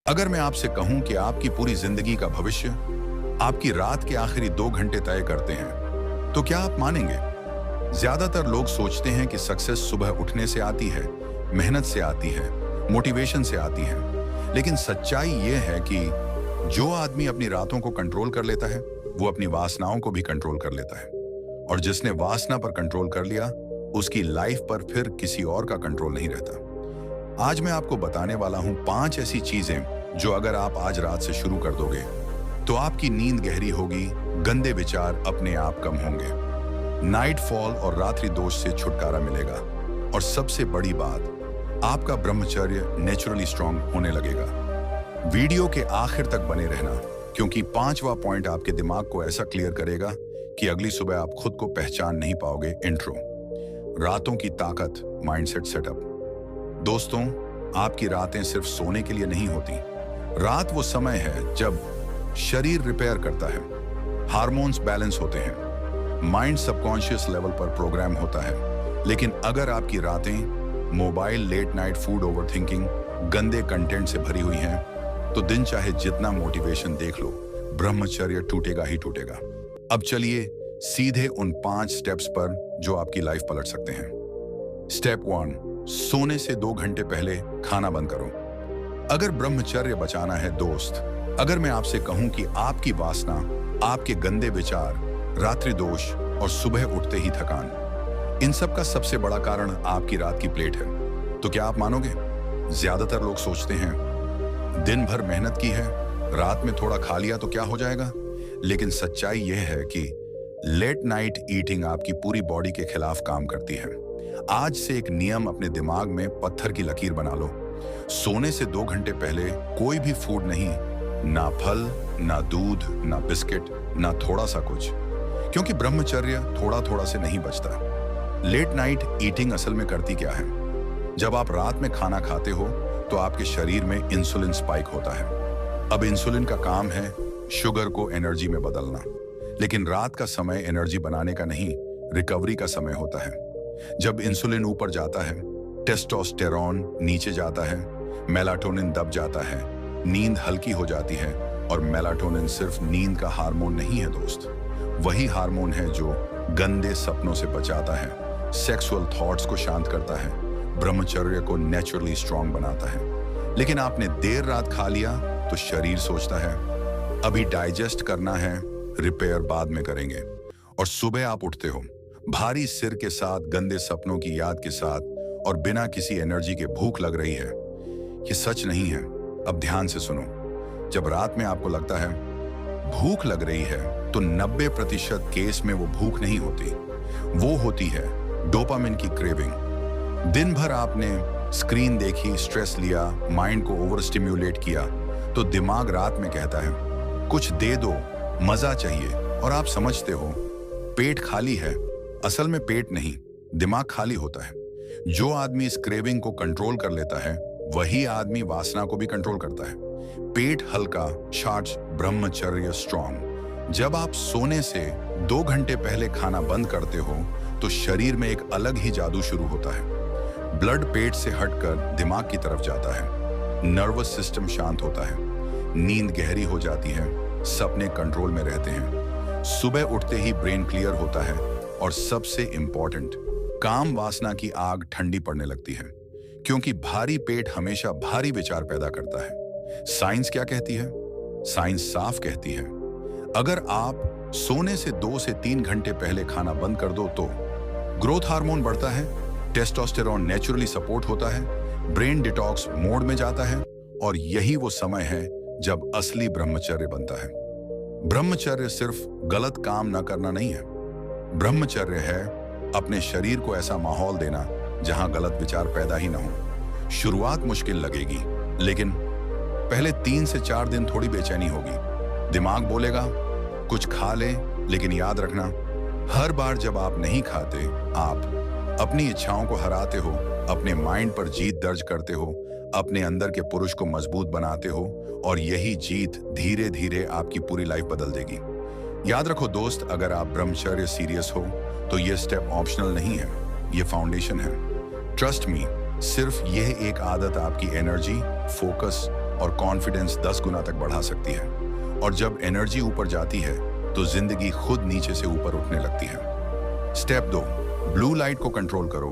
अगर मैं आपसे कहूं कि आपकी पूरी जिंदगी का भविष्य आपकी रात के आखिरी 2 घंटे तय करते हैं, तो क्या आप मानेंगे? ज्यादातर लोग सोचते हैं कि सक्सेस सुबह उठने से आती है, मेहनत से आती है, मोटिवेशन से आती है। लेकिन सच्चाई यह है कि जो आदमी अपनी रातों को कंट्रोल कर लेता है, वो अपनी वासनाओं को भी कंट्रोल कर लेता है। और जिसने वासना पर कंट्रोल कर लिया, उसकी लाइफ पर फिर किसी और का कंट्रोल नहीं रहता। आज मैं आपको बताने वाला हूं 5 ऐसी चीजें जो अगर आप आज रात से शुरू कर दोगे तो आपकी नींद गहरी होगी, गंदे विचार अपने आप कम होंगे, नाइट फॉल और रात्रि दोष से छुटकारा मिलेगा, और सबसे बड़ी बात, आपका ब्रह्मचर्य नेचुरली स्ट्रांग होने लगेगा। वीडियो के आखिर तक बने रहना, क्योंकि 5वां पॉइंट आपके दिमाग को ऐसा क्लियर करेगा कि अगली सुबह आप खुद को पहचान नहीं पाओगे। इंट्रो, रातों की ताकत, माइंडसेट सेटअप। दोस्तों, आपकी रातें सिर्फ सोने के लिए नहीं होती। रात वो समय है जब शरीर रिपेयर करता है, हार्मोन्स बैलेंस होते हैं, माइंड सबकॉन्शियस लेवल पर प्रोग्राम होता है। लेकिन अगर आपकी रातें mobile, late night food, overthinking, गंदे कंटेंट से भरी हुई हैं, तो दिन चाहे जितना मोटिवेशन देख लो, ब्रह्मचर्य टूटेगा ही टूटेगा। अब चलिए सीधे उन 5 स्टेप्स पर जो आपकी लाइफ पलट सकते हैं। स्टेप 1, सोने से 2 घंटे पहले खाना बंद करो। अगर ब्रह्मचर्य बचाना है दोस्त, अगर मैं आपसे कहूं कि आपकी वासना, आपके गंदे विचार, रात्रि दोष और सुबह उठते ही थकान, इन सब का सबसे बड़ा कारण आपकी रात की प्लेट है, तो क्या आप मानोगे? ज्यादातर लोग सोचते हैं दिन भर मेहनत की है, रात में थोड़ा खा लिया तो क्या हो जाएगा। लेकिन सच्चाई यह है कि लेट नाइट ईटिंग आपकी पूरी बॉडी के खिलाफ काम करती है। आज से एक नियम अपने दिमाग में पत्थर की लकीर बना लो। सोने से 2 घंटे पहले कोई भी फूड नहीं, ना फल, ना दूध, ना बिस्किट, ना थोड़ा सा कुछ, क्योंकि ब्रह्मचर्य थोड़ा थोड़ा से नहीं बचता। लेट नाइट ईटिंग असल में करती क्या है? जब आप रात में खाना खाते हो तो आपके शरीर में इंसुलिन स्पाइक होता है। अब इंसुलिन का काम है शुगर को एनर्जी में बदलना, लेकिन रात का समय एनर्जी बनाने का नहीं, रिकवरी का समय होता है। जब इंसुलिन ऊपर जाता है, टेस्टोस्टेरोन नीचे जाता है, मेलाटोनिन दब जाता है, नींद हल्की हो जाती है। और मेलाटोनिन सिर्फ नींद का हार्मोन नहीं है दोस्त, वही हार्मोन है जो गंदे सपनों से बचाता है, सेक्सुअल थॉट्स को शांत करता है, ब्रह्मचर्य को नेचुरली स्ट्रांग बनाता है। लेकिन आपने देर रात खा लिया तो शरीर सोचता है अभी डाइजेस्ट करना है, रिपेयर बाद में करेंगे। और सुबह आप उठते हो भारी सिर के साथ, गंदे सपनों की याद के साथ, और बिना किसी एनर्जी के। भूख लग रही है, ये सच नहीं है। अब ध्यान से सुनो, जब रात में आपको लगता है भूख लग रही है, तो 90% केस में वो भूख नहीं होती, वो होती है डोपामिन की क्रेविंग। दिन भर आपने स्क्रीन देखी, स्ट्रेस लिया, माइंड को ओवर स्टिम्युलेट किया, तो दिमाग रात में कहता है कुछ दे दो, मजा चाहिए। और आप समझते हो पेट खाली है, असल में पेट नहीं, दिमाग खाली होता है। जो आदमी इस क्रेविंग को कंट्रोल कर लेता है, वही आदमी वासना को भी कंट्रोल करता है। पेट हल्का, चार्ज, ब्रह्मचर्य स्ट्रांग। जब आप सोने से 2 घंटे पहले खाना बंद करते हो तो शरीर में एक अलग ही जादू शुरू होता है। ब्लड पेट से हटकर दिमाग की तरफ जाता है, नर्वस सिस्टम शांत होता है, नींद गहरी हो जाती है, सपने कंट्रोल में रहते हैं, सुबह उठते ही ब्रेन क्लियर होता है, और सबसे इंपॉर्टेंट, काम वासना की आग ठंडी पड़ने लगती है, क्योंकि भारी पेट हमेशा भारी विचार पैदा करता है। साइंस क्या कहती है? साइंस साफ कहती है, अगर आप सोने से 2 से 3 घंटे पहले खाना बंद कर दो तो ग्रोथ हार्मोन बढ़ता है, टेस्टोस्टेरोन नेचुरली सपोर्ट होता है, ब्रेन डिटॉक्स मोड में जाता है, और यही वो समय है जब असली ब्रह्मचर्य बनता है। ब्रह्मचर्य सिर्फ गलत काम न करना नहीं है, ब्रह्मचर्य है अपने शरीर को ऐसा माहौल देना जहां गलत विचार पैदा ही ना हो। शुरुआत मुश्किल लगेगी, लेकिन पहले 3 से 4 दिन थोड़ी बेचैनी होगी। दिमाग बोलेगा कुछ खा ले, लेकिन याद रखना, हर बार जब आप नहीं खाते, आप अपनी इच्छाओं को हराते हो, अपने माइंड पर जीत दर्ज करते हो, अपने अंदर के पुरुष को मजबूत बनाते हो, और यही जीत धीरे धीरे आपकी पूरी लाइफ बदल देगी। याद रखो दोस्त, अगर आप ब्रह्मचर्य सीरियस हो तो ये स्टेप ऑप्शनल नहीं है, ये फाउंडेशन है। ट्रस्ट मी, सिर्फ यह एक आदत आपकी एनर्जी, फोकस और कॉन्फिडेंस 10 गुना तक बढ़ा सकती है। और जब एनर्जी ऊपर जाती है तो जिंदगी खुद नीचे से ऊपर उठने लगती है। स्टेप 2, ब्लू लाइट को कंट्रोल करो,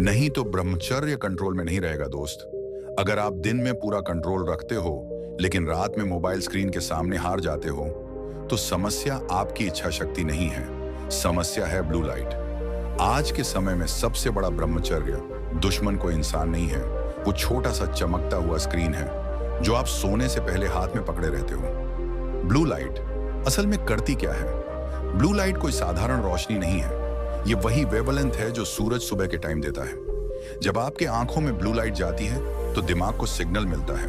नहीं तो ब्रह्मचर्य कंट्रोल में नहीं रहेगा दोस्त। अगर आप दिन में पूरा कंट्रोल रखते हो लेकिन रात में मोबाइल स्क्रीन के सामने हार जाते हो तो समस्या आपकी इच्छा शक्ति नहीं है, समस्या है ब्लू लाइट। आज के समय में सबसे बड़ा ब्रह्मचर्य दुश्मन कोई इंसान नहीं है, वो छोटा सा चमकता हुआ स्क्रीन है जो आप सोने से पहले हाथ में पकड़े रहते हो। ब्लू लाइट असल में करती क्या है? ब्लू लाइट कोई साधारण रोशनी नहीं है, ये वही वेवलेंथ है जो सूरज सुबह के टाइम देता है। जब आपके आंखों में ब्लू लाइट जाती है तो दिमाग को सिग्नल मिलता है,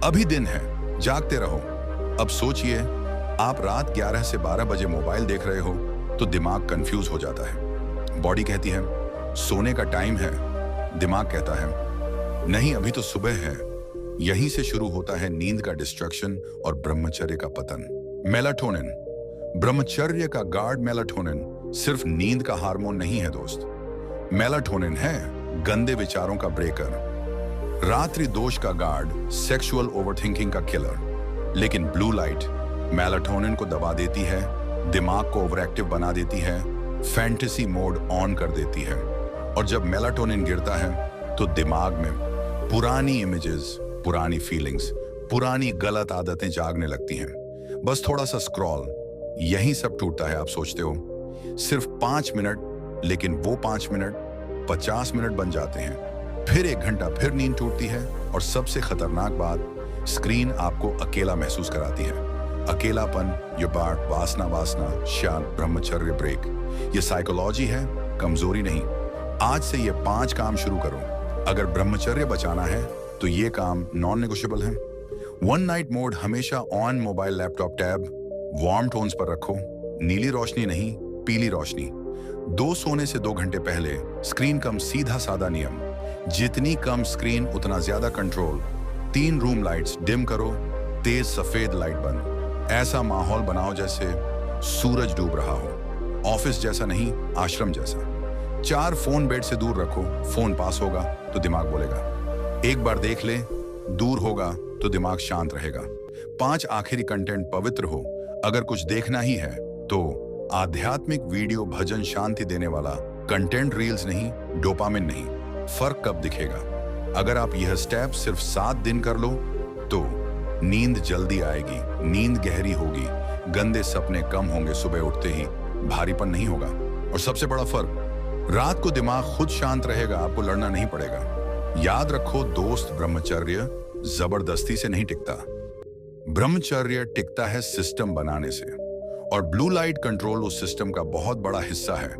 अभी दिन है, जागते रहो। अब सोचिए, आप रात 11 से 12 बजे मोबाइल देख रहे हो तो दिमाग कंफ्यूज हो जाता है। बॉडी कहती है सोने का टाइम है, दिमाग कहता है नहीं अभी तो सुबह है। यहीं से शुरू होता है नींद का डिस्ट्रक्शन और ब्रह्मचर्य का पतन। मेलाटोनिन, ब्रह्मचर्य का गार्ड मेलाटोनिन सिर्फ नींद का हार्मोन नहीं है दोस्त, मेलाटोनिन है गंदे विचारों का ब्रेकर, रात्रि दोष का गार्ड, सेक्सुअल ओवरथिंकिंग का किलर। लेकिन ब्लू लाइट मेलाटोनिन को दबा देती है, दिमाग को ओवरएक्टिव बना देती है, फैंटेसी मोड ऑन कर देती है। और जब मेलाटोनिन गिरता है तो दिमाग में पुरानी इमेजेस, पुरानी फीलिंग्स, पुरानी गलत आदतें जागने लगती हैं। बस थोड़ा सा स्क्रॉल, यही सब टूटता है। आप सोचते हो सिर्फ 5 मिनट, लेकिन वो 5 मिनट 50 मिनट बन जाते हैं। फिर 1 घंटा, फिर नींद टूटती है। और सबसे खतरनाक बात, स्क्रीन आपको अकेला महसूस कराती है। अकेलापन, ये बात वासना शांत ब्रह्मचर्य ब्रेक, ये साइकोलॉजी है, कमजोरी नहीं। आज से ये 5 काम शुरू करो। अगर ब्रह्मचर्य बचाना है तो ये काम नॉन नेगोशिएबल है। 1 नाइट मोड हमेशा on, mobile, laptop, tab warm tones पर रखो, नीली रोशनी नहीं, पीली रोशनी। 2 सोने से 2 घंटे पहले स्क्रीन कम, सीधा सादा नियम, जितनी कम स्क्रीन उतना ज्यादा कंट्रोल। 3 रूम लाइट्स डिम करो, तेज सफेद लाइट बंद। ऐसा माहौल बनाओ जैसे सूरज डूब रहा हो, ऑफिस जैसा नहीं, आश्रम जैसा। 4 फोन बेड से दूर रखो, फोन पास होगा तो दिमाग बोलेगा, एक बार देख ले, दूर होगा तो दिमाग शांत रहेगा। 5 आखिरी कंटेंट पवित्र हो, अगर कुछ देखना ही है तो आध्यात्मिक वीडियो, भजन, शांति देने वाला कंटेंट, रील्स नहीं, डोपामिन नहीं। फर्क कब दिखेगा? अगर आप यह स्टेप सिर्फ 7 दिन कर लो तो नींद जल्दी आएगी, नींद गहरी होगी, गंदे सपने कम होंगे, सुबह उठते ही भारीपन नहीं होगा। और सबसे बड़ा फर्क, रात को दिमाग खुद शांत रहेगा, आपको लड़ना नहीं पड़ेगा। याद रखो दोस्त, ब्रह्मचर्य जबरदस्ती से नहीं टिकता, ब्रह्मचर्य टिकता है सिस्टम बनाने से। और ब्लू लाइट कंट्रोल उस सिस्टम का बहुत बड़ा हिस्सा है।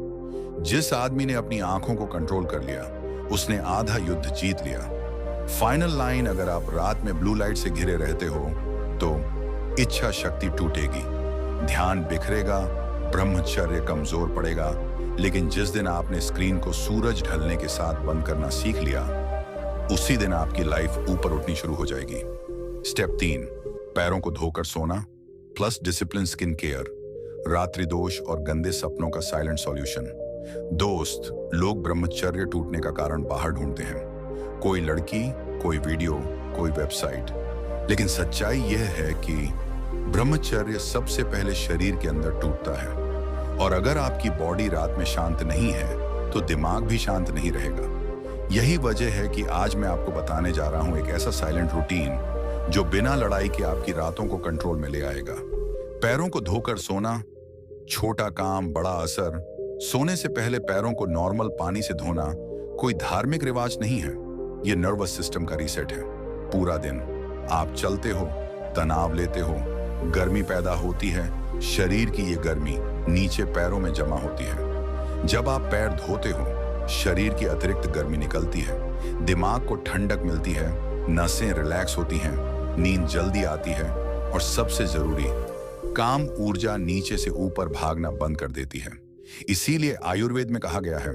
जिस आदमी ने अपनी आंखों को कंट्रोल कर लिया उसने आधा युद्ध जीत लिया। फाइनल लाइन, अगर आप रात में ब्लू लाइट से घिरे रहते हो तो इच्छा शक्ति टूटेगी, ध्यान बिखरेगा, ब्रह्मचर्य कमजोर पड़ेगा। लेकिन जिस दिन आपने स्क्रीन को सूरज ढलने के साथ बंद करना सीख लिया, उसी दिन आपकी लाइफ ऊपर उठनी शुरू हो जाएगी। स्टेप 3, पैरों को धोकर सोना प्लस डिसिप्लिन स्किन केयर, रात्रि दोष और गंदे सपनों का साइलेंट सॉल्यूशन। दोस्त, लोग ब्रह्मचर्य टूटने का कारण बाहर ढूंढते हैं, कोई लड़की, कोई वीडियो, कोई वेबसाइट। लेकिन सच्चाई यह है कि ब्रह्मचर्य सबसे पहले शरीर के अंदर टूटता है। और अगर आपकी बॉडी रात में शांत नहीं है तो दिमाग भी शांत नहीं रहेगा। यही वजह है कि आज मैं आपको बताने जा रहा हूं एक ऐसा साइलेंट रूटीन जो बिना लड़ाई के आपकी रातों को कंट्रोल में ले आएगा। पैरों को धोकर सोना, छोटा काम, बड़ा असर। सोने से पहले पैरों को नॉर्मल पानी से धोना कोई धार्मिक रिवाज नहीं है, ये नर्वस सिस्टम का रीसेट है। पूरा दिन आप चलते हो, तनाव लेते हो, गर्मी पैदा होती है, शरीर की ये गर्मी नीचे पैरों में जमा होती है। जब आप पैर धोते हो शरीर की अतिरिक्त गर्मी निकलती है, दिमाग को ठंडक मिलती है, नसें रिलैक्स होती हैं, नींद जल्दी आती है और सबसे जरूरी, काम ऊर्जा नीचे से ऊपर भागना बंद कर देती है। इसीलिए आयुर्वेद में कहा गया है,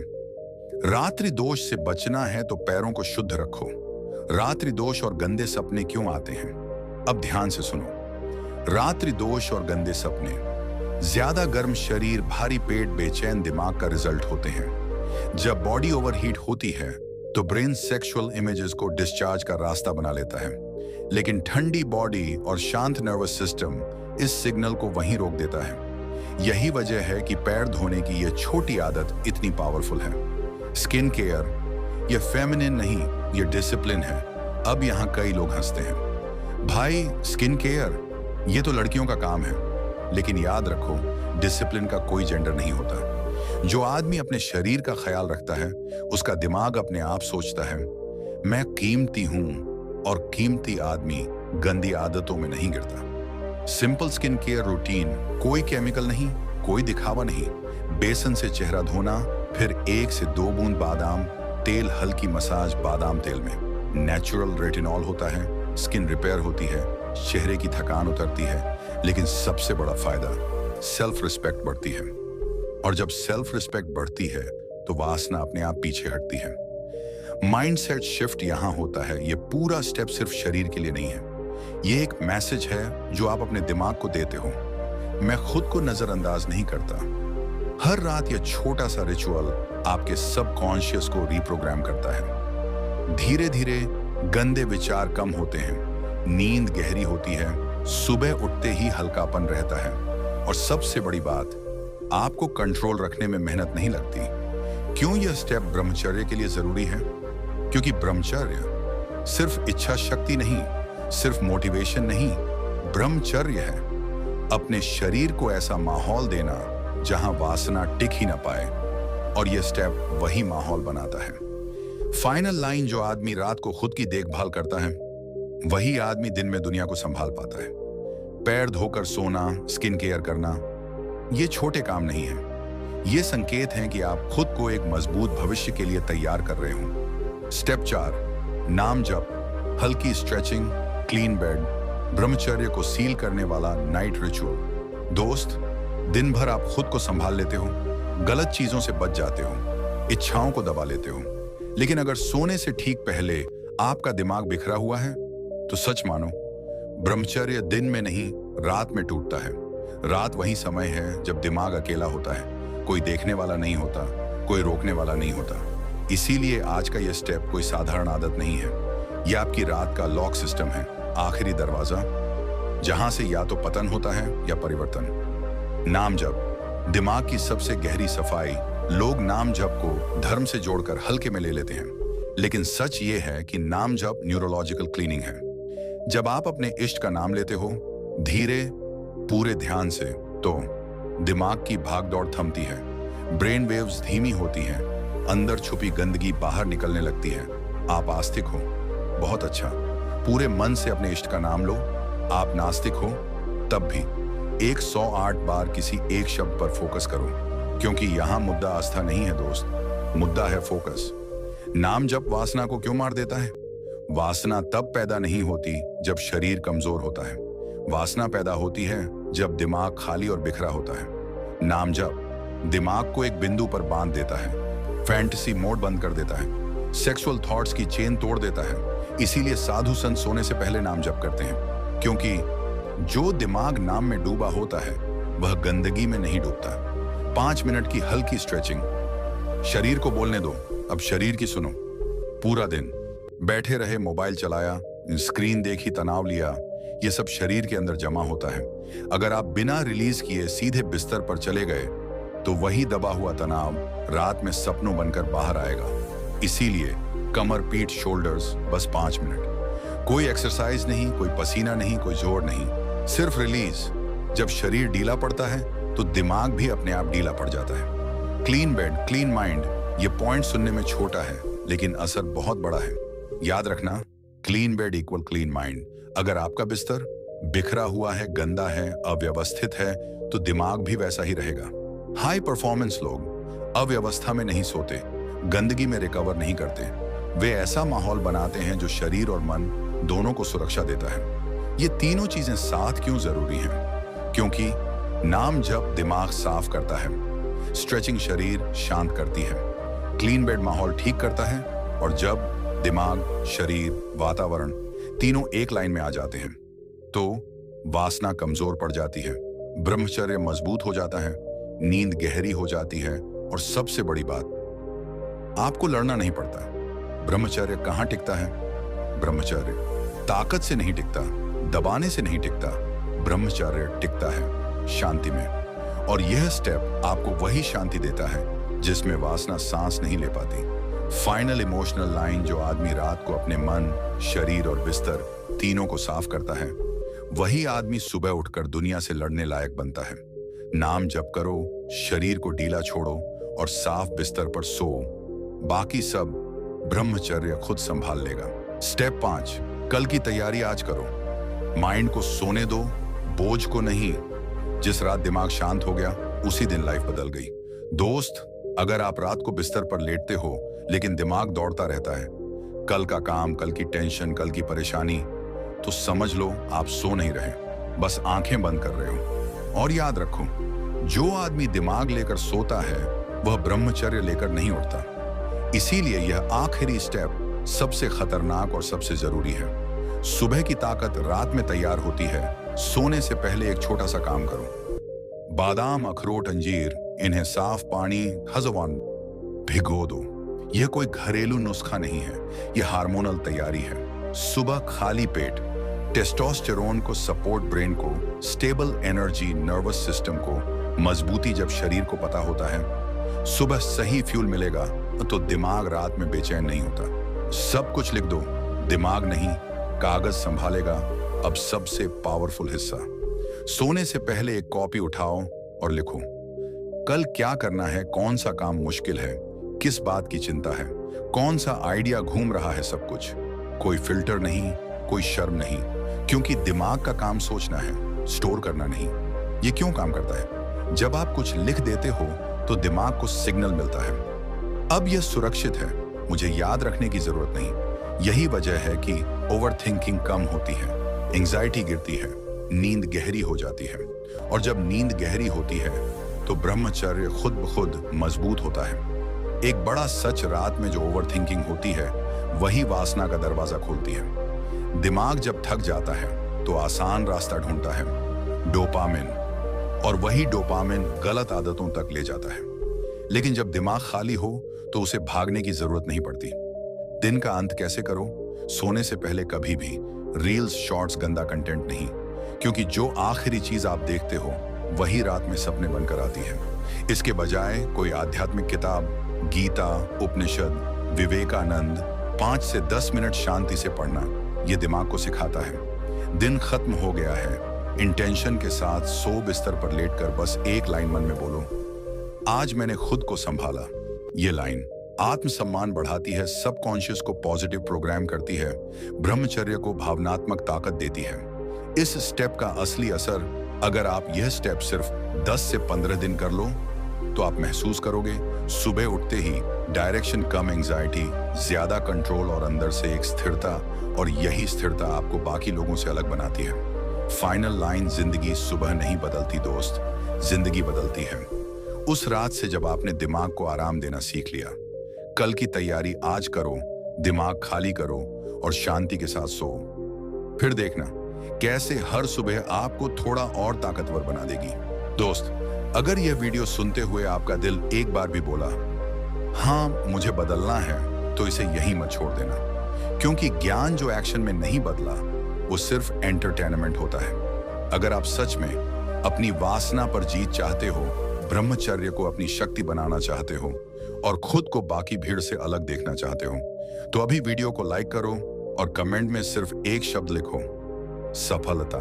रात्रि दोष से बचना है तो पैरों को शुद्ध रखो। रात्रि दोष और गंदे सपने क्यों आते हैं? अब ध्यान से सुनो। रात्रि दोष और गंदे सपने ज्यादा गर्म शरीर, भारी पेट, बेचैन दिमाग का रिजल्ट होते हैं। जब बॉडी ओवरहीट होती है तो ब्रेन सेक्सुअल इमेजेस को डिस्चार्ज का रास्ता बना लेता है। लेकिन ठंडी बॉडी और शांत नर्वस सिस्टम इस सिग्नल को वहीं रोक देता है। यही वजह है कि पैर धोने की यह छोटी आदत इतनी पावरफुल है। स्किन केयर ये फेमिनिन नहीं, ये डिसिप्लिन है। अब यहाँ कई लोग हंसते हैं, भाई स्किन केयर ये तो लड़कियों का काम है। लेकिन याद रखो, डिसिप्लिन का कोई जेंडर नहीं होता। जो आदमी अपने शरीर का ख्याल रखता है, उसका दिमाग अपने आप सोचता है मैं कीमती हूं, और कीमती आदमी गंदी आदतों में नहीं गिरता। सिंपल स्किन केयर रूटीन, कोई केमिकल नहीं, कोई दिखावा नहीं। बेसन से चेहरा धोना, फिर 1 से 2 बूंद बादाम तेल, हल्की मसाज बादाम तेल में। नेचुरल रेटिनॉल होता है, स्किन रिपेयर होती है, चेहरे की थकान उतरती है। लेकिन सबसे बड़ा फायदा, सेल्फ रिस्पेक्ट बढ़ती है। और जब सेल्फ रिस्पेक्ट बढ़ती है तो वासना अपने आप पीछे हटती है। माइंडसेट शिफ्ट यहां होता है। ये पूरा स्टेप सिर्फ शरीर के लिए नहीं है, ये एक मैसेज है जो आप अपने दिमाग को देते हो, मैं खुद को नजरअंदाज नहीं करता। हर रात यह छोटा सा रिचुअल आपके सबकॉन्शियस को रिप्रोग्राम करता है। धीरे धीरे गंदे विचार कम होते हैं, नींद गहरी होती है, सुबह उठते ही हल्कापन रहता है। और सबसे बड़ी बात, आपको कंट्रोल रखने में मेहनत नहीं लगती। क्यों यह स्टेप ब्रह्मचर्य के लिए जरूरी है? क्योंकि ब्रह्मचर्य सिर्फ इच्छा शक्ति नहीं, सिर्फ मोटिवेशन नहीं, ब्रह्मचर्य है अपने शरीर को ऐसा माहौल देना जहां वासना टिक ही ना पाए। और यह स्टेप वही माहौल बनाता है। फाइनल लाइन, जो आदमी रात को खुद की देखभाल करता है, वही आदमी दिन में दुनिया को संभाल पाता है। पैर धोकर सोना, स्किन केयर करना, ये छोटे काम नहीं है। ये संकेत हैं कि आप खुद को एक मजबूत भविष्य के लिए तैयार कर रहे हो। स्टेप 4, नाम जप, हल्की स्ट्रेचिंग, क्लीन बेड, ब्रह्मचर्य को सील करने वाला नाइट रिचुअल। दोस्त, दिन भर आप खुद को संभाल लेते हो, गलत चीजों से बच जाते हो, इच्छाओं को दबा लेते हो। लेकिन अगर सोने से ठीक पहले आपका दिमाग बिखरा हुआ है, तो सच मानो, ब्रह्मचर्य दिन में नहीं, रात में टूटता है। रात वही समय है जब दिमाग अकेला होता है, कोई देखने वाला नहीं होता, कोई रोकने वाला नहीं होता। इसीलिए आज का यह स्टेप कोई साधारण आदत नहीं है, यह आपकी रात का लॉक सिस्टम है, आखिरी दरवाजा, जहां से या तो पतन होता है या परिवर्तन। नाम जप, दिमाग की सबसे गहरी सफाई। लोग नाम जप को धर्म से जोड़कर हल्के में ले लेते हैं, लेकिन सच ये है कि नाम जप न्यूरोलॉजिकल क्लीनिंग है। जब आप अपने इष्ट का नाम लेते हो, धीरे, पूरे ध्यान से, तो दिमाग की भागदौड़ थमती है, ब्रेन वेव्स धीमी होती हैं, अंदर छुपी गंदगी बाहर निकलने लगती है। आप आस्तिक हो, बहुत अच्छा, पूरे मन से अपने इष्ट का नाम लो। आप नास्तिक हो, तब भी 108 बार किसी एक शब्द पर फोकस करो, क्योंकि यहां मुद्दा आस्था नहीं है दोस्त, मुद्दा है फोकस। नाम जप वासना को क्यों मार देता है? वासना तब पैदा नहीं होती जब शरीर कमजोर होता है, वासना पैदा होती है जब दिमाग खाली और बिखरा होता है। नाम जप दिमाग को एक बिंदु पर बांध देता है, फैंटेसी मोड बंद कर देता है, सेक्सुअल थॉट्स की चेन तोड़ देता है। इसीलिए साधु संत सोने से पहले नाम जप करते हैं, क्योंकि जो दिमाग नाम में डूबा होता है वह गंदगी में नहीं डूबता। 5 मिनट की हल्की स्ट्रेचिंग, शरीर को बोलने दो, अब शरीर की सुनो। पूरा दिन बैठे रहे, मोबाइल चलाया, स्क्रीन देखी, तनाव लिया, ये सब शरीर के अंदर जमा होता है। अगर आप बिना रिलीज किए सीधे बिस्तर पर चले गए, तो वही दबा हुआ तनाव रात में सपनों बनकर बाहर आएगा। इसीलिए कमर, पीठ, शोल्डर्स, बस 5 मिनट, कोई एक्सरसाइज नहीं, कोई पसीना नहीं, कोई जोर नहीं, सिर्फ रिलीज। जब शरीर ढीला पड़ता है तो दिमाग भी अपने आप ढीला पड़ जाता है। क्लीन बेड, क्लीन माइंड, ये पॉइंट सुनने में छोटा है, लेकिन असर बहुत बड़ा है। याद रखना, clean bed equal clean mind. अगर आपका बिस्तर बिखरा हुआ है, गंदा है, अव्यवस्थित है, तो दिमाग भी वैसा ही रहेगा। हाई परफॉर्मेंस लोग अव्यवस्था में नहीं सोते, गंदगी में रिकवर नहीं करते, वे ऐसा माहौल बनाते हैं जो शरीर और मन दोनों को सुरक्षा देता है। ये तीनों चीजें साथ क्यों जरूरी हैं? क्योंकि नाम जप दिमाग साफ करता है, स्ट्रेचिंग शरीर शांत करती है, क्लीन बेड माहौल ठीक करता है, और जब दिमाग, शरीर, वातावरण तीनों एक लाइन में आ जाते हैं, तो वासना कमजोर पड़ जाती है, ब्रह्मचर्य मजबूत हो जाता है, नींद गहरी हो जाती है, और सबसे बड़ी बात, आपको लड़ना नहीं पड़ता। ब्रह्मचर्य कहां टिकता है? ब्रह्मचर्य ताकत से नहीं टिकता, दबाने से नहीं टिकता, ब्रह्मचर्य टिकता है शांति में। और यह स्टेप आपको वही शांति देता है जिसमें वासना सांस नहीं ले पाती। फाइनल इमोशनल लाइन जो आदमी रात को अपने मन, शरीर और बिस्तर तीनों को साफ करता है, वही आदमी सुबह उठकर दुनिया से लड़ने लायक बनता है। नाम जप करो, शरीर को ढीला छोड़ो और साफ बिस्तर पर सो। बाकी सब ब्रह्मचर्य खुद संभाल लेगा। स्टेप 5, कल की तैयारी आज करो। माइंड को सोने दो, बोझ को नहीं। जिस रात दिमाग शांत हो गया, उसी दिन लाइफ बदल गई। दोस्त, अगर आप रात को बिस्तर पर लेटते हो लेकिन दिमाग दौड़ता रहता है, कल का काम, कल की टेंशन, कल की परेशानी, तो समझ लो आप सो नहीं रहे, बस आंखें बंद कर रहे हो। और याद रखो, जो आदमी दिमाग लेकर सोता है वह ब्रह्मचर्य लेकर नहीं उठता। इसीलिए यह आखिरी स्टेप सबसे खतरनाक और सबसे जरूरी है। सुबह की ताकत रात में तैयार होती है। सोने से पहले एक छोटा सा काम करो। बादाम, अखरोट, अंजीर, इन्हें साफ पानी हज़वान भिगो दो। यह कोई घरेलू नुस्खा नहीं है, यह हार्मोनल तैयारी है। सुबह खाली पेट टेस्टोस्टेरोन को सपोर्ट, ब्रेन को स्टेबल एनर्जी, नर्वस सिस्टम को मजबूती। जब शरीर को पता होता है सुबह सही फ्यूल मिलेगा तो दिमाग रात में बेचैन नहीं होता। सब कुछ लिख दो, दिमाग नहीं, कागज संभालेगा। अब सबसे पावरफुल हिस्सा, सोने से पहले एक कॉपी उठाओ और लिखो कल क्या करना है, कौन सा काम मुश्किल है, किस बात की चिंता है, कौन सा आइडिया घूम रहा है। सब कुछ, कोई फिल्टर नहीं, कोई शर्म नहीं, क्योंकि दिमाग का काम सोचना है, स्टोर करना नहीं। ये क्यों काम करता है? जब आप कुछ लिख देते हो तो दिमाग को सिग्नल मिलता है, अब यह सुरक्षित है, मुझे याद रखने की जरूरत नहीं। यही वजह है कि ओवर थिंकिंग कम होती है, एंजाइटी गिरती है, नींद गहरी हो जाती है। और जब नींद गहरी होती है तो ब्रह्मचर्य खुद ब खुद मजबूत होता है। एक बड़ा सच, रात में जो ओवर थिंकिंग होती है वही वासना का दरवाजा खोलती है। दिमाग जब थक जाता है तो आसान रास्ता ढूंढता है, डोपामिन, और वही डोपामिन गलत आदतों तक ले जाता है। लेकिन जब दिमाग खाली हो तो उसे भागने की जरूरत नहीं पड़ती। दिन का अंत कैसे करो? सोने से पहले कभी भी रील्स, शॉर्ट्स, गंदा कंटेंट नहीं, क्योंकि जो आखिरी चीज आप देखते हो वही रात में सपने बनकर आती है। इसके बजाय कोई आध्यात्मिक किताब, गीता, उपनिषद, विवेकानंद 5 से 10 मिनट शांति से पढ़ना, यह दिमाग को सिखाता है दिन खत्म हो गया है। इंटेंशन के साथ सो, बिस्तर पर लेटकर बस एक लाइन मन में बोलो, आज मैंने खुद को संभाला। ये लाइन आत्मसम्मान बढ़ाती है, सबकॉन्शियस को पॉजिटिव प्रोग्राम करती है, ब्रह्मचर्य को भावनात्मक ताकत देती है। इस स्टेप का असली असर, अगर आप यह स्टेप सिर्फ 10 से 15 दिन कर लो तो आप महसूस करोगे सुबह उठते ही डायरेक्शन कम, एंजाइटी ज्यादा, कंट्रोल और अंदर से एक स्थिरता। और यही स्थिरता आपको बाकी लोगों से अलग बनाती है। फाइनल लाइन, जिंदगी सुबह नहीं बदलती दोस्त, जिंदगी बदलती है उस रात से जब आपने दिमाग को आराम देना सीख लिया। कल की तैयारी आज करो, दिमाग खाली करो और शांति के साथ सो। फिर देखना कैसे हर सुबह आपको थोड़ा और ताकतवर बना देगी। दोस्त, अगर यह वीडियो सुनते हुए आपका दिल एक बार भी बोला हाँ मुझे बदलना है, तो इसे यहीं मत छोड़ देना, क्योंकि ज्ञान जो एक्शन में नहीं बदला वो सिर्फ एंटरटेनमेंट होता है। अगर आप सच में अपनी वासना पर जीत चाहते हो, ब्रह्मचर्य को अपनी शक्ति बनाना चाहते हो और खुद को बाकी भीड़ से अलग देखना चाहते हो, तो अभी वीडियो को लाइक करो और कमेंट में सिर्फ एक शब्द लिखो, सफलता।